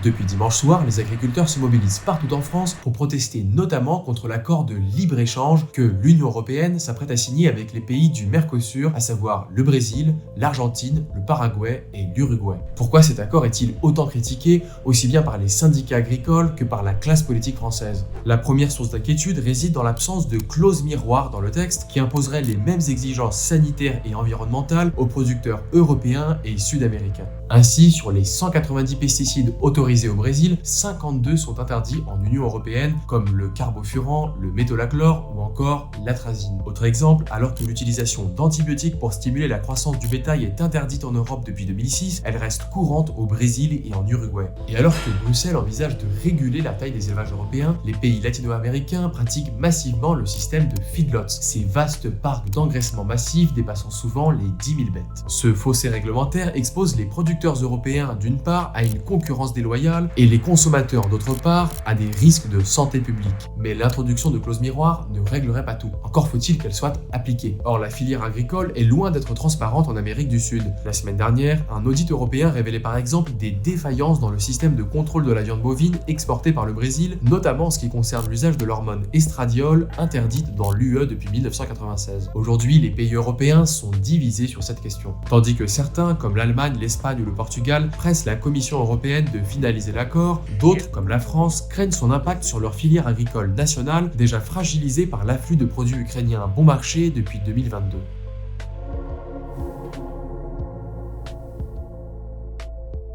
Depuis dimanche soir, les agriculteurs se mobilisent partout en France pour protester notamment contre l'accord de libre-échange que l'Union européenne s'apprête à signer avec les pays du Mercosur, à savoir le Brésil, l'Argentine, le Paraguay et l'Uruguay. Pourquoi cet accord est-il autant critiqué, aussi bien par les syndicats agricoles que par la classe politique française? La première source d'inquiétude réside dans l'absence de clause miroir dans le texte qui imposerait les mêmes exigences sanitaires et environnementales aux producteurs européens et sud-américains. Ainsi, sur les 190 pesticides autorisés au Brésil, 52 sont interdits en Union européenne, comme le carbofurant, le métolachlore ou encore l'atrazine. Autre exemple, alors que l'utilisation d'antibiotiques pour stimuler la croissance du bétail est interdite en Europe depuis 2006, elle reste courante au Brésil et en Uruguay. Et alors que Bruxelles envisage de réguler la taille des élevages européens, les pays latino-américains pratiquent massivement le système de feedlots, ces vastes parcs d'engraissement massif dépassant souvent les 10 000 bêtes. Ce fossé réglementaire expose les producteurs européens d'une part à une concurrence déloyale et les consommateurs d'autre part à des risques de santé publique. Mais l'introduction de clauses miroirs ne réglerait pas tout. Encore faut-il qu'elles soient appliquées. Or, la filière agricole est loin d'être transparente en Amérique du Sud. La semaine dernière, un audit européen révélait par exemple des défaillances dans le système de contrôle de la viande bovine exportée par le Brésil, notamment en ce qui concerne l'usage de l'hormone estradiol, interdite dans l'UE depuis 1996. Aujourd'hui, les pays européens sont divisés sur cette question. Tandis que certains, comme l'Allemagne, l'Espagne ou le Portugal, pressent la Commission européenne de finaliser l'accord, d'autres, comme la France, craignent son impact sur leur filière agricole nationale, déjà fragilisée par l'afflux de produits ukrainiens bon marché depuis 2022.